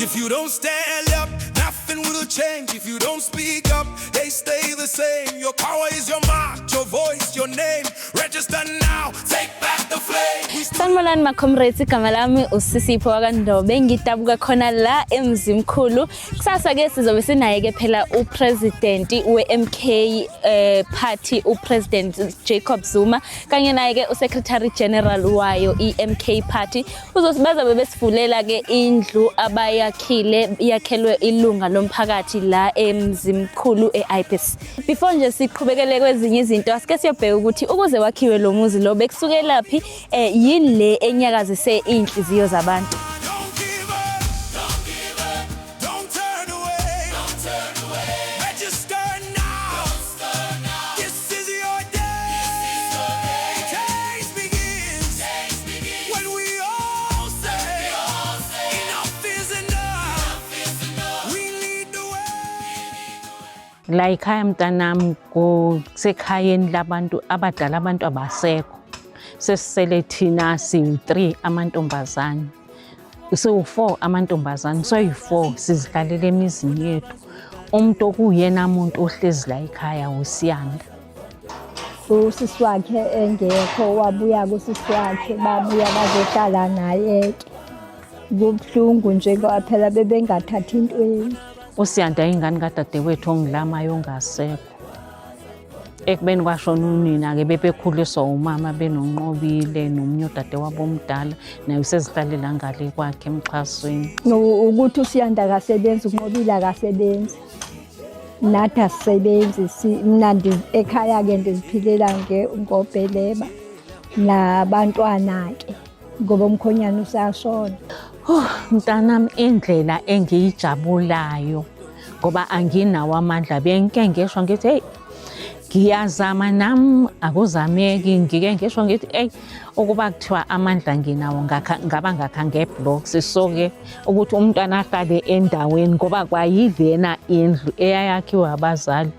If you don't stand up, nothing will change. If you don't speak up, they stay the same. Your power is your mark, your voice, your name. Register now, take back the flame. Sanibonani makhomrades, igama lami uSisipho kaNdobe, ngidabuka khona la eMzimkhulu. Kusasa ke sizobe sinaye ke phela upresident weMK party, upresident Jacob Zuma, kanye naye ke uSecretary General wayo iMK party. Uzosibaza bebesivulela ke indlu yakhelwe ilunga lomphakathi la eMzimkhulu eIPS. Before nje siqhubekele kwezinye izinto, asike siyobheka ukuthi ukuze wakhiwe lo muzi lo bekusukela phi yini le enyakazise inhliziyo zabantu. La ikhaya mntanami kusekhayeni labantu abadala, abantu abasekho. Sesisele thina siyi-3 amantombazane. Siwu-4 amantombazane, soyi-4 sizihlalele emizini yethu. Umuntu okuyena muntu ohlezi la ikhaya uSiyanda. Usisi wakhe engekho, wabuya kusisi wakhe, babuya bazohlala naye. Kubuhlungu nje ngoba phela bebengathathi intweni. uSiyanda ingane kadadewethu ongilamayo ongasekho. Ekubeni kwashona unina ke bebekhuliswa umama benonqobile nomunye udade wabo omdala naye usezihlalela ngale kwakhe emxhasweni. Ukuthi uSiyanda akasebenzi, uNqobile akasebenzi. Nathi asisebenzi, mina ekhaya ke ndiziphilela ngobheleba nabantwana ke ngoba umkhonyana usashona. Mntanami indlela engiyijabulayo ngoba anginawo amandla, benke ngisho ngithi hey ngiyazama nami akuzameki, ngike ngisho ngithi hey ukuba kuthiwa amandla nginawo ngaba ngakha ngeblock sisoke ukuthi umntwana ahlale endaweni ngoba kwayivena indlu eyayakhiwa abazali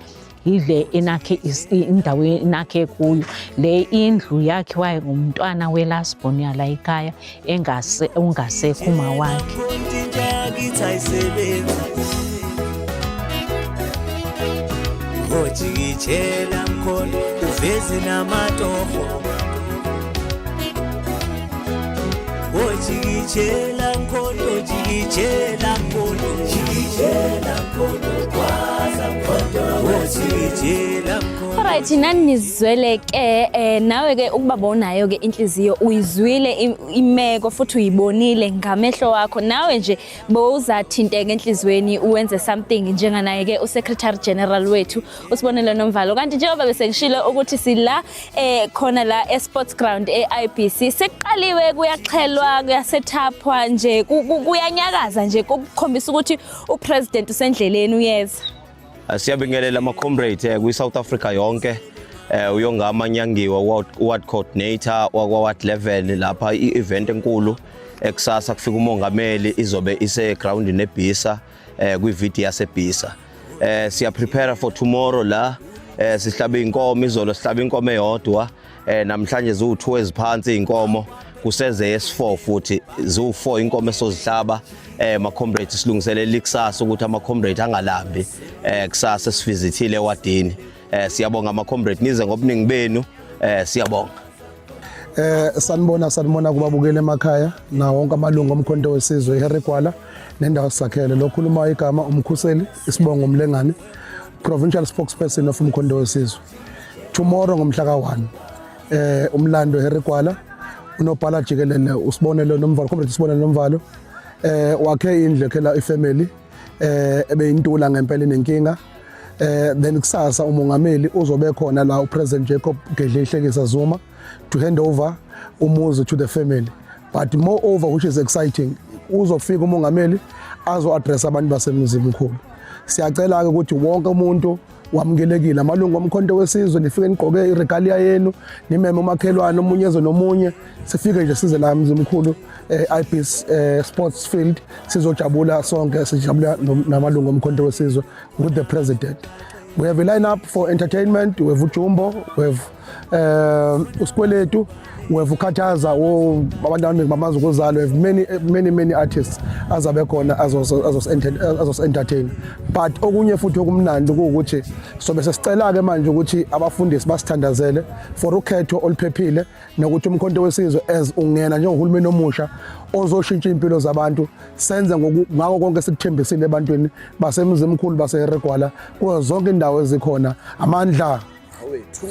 yile enakhe indawo enakhe kuyo. Le indlu yakhiwa ngumntwana welasbon yala ikhaya ungasekho uma wakhe. Ojikitshela mkhono uveze namatoho. Ojikitshela mkhono, ojikitshela mkhono, ojikitshela mkhono kwaza mkhono, ojikitshela mkhono. Alright, nani nizwele ke nawe ke ukubabonayo ke inhliziyo uyizwile imeko futhi uyibonile ngamehlo wakho, nawe nje bowuzathinteka enhlizweni uwenze something njenganaye ke uSecretary General wethu uSibonelo Nomvalo. Kanti njengoba bese ngishilo ukuthi sila khona la eSports Ground eIBC seqaliwe kuyaxhelwa kuyasethapwa nje kuyanyakaza nje ukukhombisa ukuthi upresident usendleleni uyeza. Siyabingelela ama-comrade kwi-South Africa yonke. Uyongama Nyangiwa ward coordinator wakwa-ward 11 lapha i-event enkulu ekusasa kufika umongameli izobe ise-ground neBhisa kwi-video yaseBhisa. Siya prepare for tomorrow la sihlaba inkomo, izolo sihlaba inkomo eyodwa, namhlanje ziwu2 eziphansi inkomo, kuseze S4 futhi ziwu4 inkomo esozihlaba. Ma-comrade silungiselela ikusasa ukuthi ama-comrade angalambi kusasa sivizithile ewadini. Siyabonga ama-comrade nize ngobuningi benu, siyabonga. Sanibona kubabukela emakhaya na wonke amalungu omkhonto wesizwe eHerigwala nendawo sakhele lokhuluma igama umkhuseli Isibongo Mlengane, provincial spokesperson of umkhonto wesizwe. Tomorrow ngomhla ka1 umlando eHerigwala unobhala jikelele uSibonelo Nomvalo, comrade Sibonelo Nomvalo wakhe indlu ekhela ifamily ebeyintula ngempela nenkinga. Then kusasa umongameli uzobe khona la uPresident Jacob Gedleyihlekisa Zuma to hand over umuzi to the family. But moreover, which is exciting, uzofika umongameli azo address abantu baseMzimkhulu. Siyacela ke ukuthi wonke umuntu wamukelekile, amalungu omkhonto wesizwe nifike niqoke iregalia yenu, nimeme umakhelwane omunyezo nomunye, sifike nje size la eMzimkhulu IBS Sports Field sizojabula sonke, sijabula namalungu omkhonto wesizwe with the president. We have a lineup for entertainment. We have Ujumbo, we have usikweletu wevukhathaza abantu abaningi bamazi ukuzalwa, many artists azabe khona azos-entertain. But okunye futhi okumnandi ukuthi sobe sesicela-ke manje ukuthi abafundisi basithandazele for ukhetho oluphephile, nokuthi umkhonto wesizwe as ungena njengohulumeni omusha ozoshintsha impilo zabantu, senze ngako konke sikuthembisile ebantwini basemzimkhulu baseHeregwala kuzo zonke indawo ezikhona. Amandla awethu.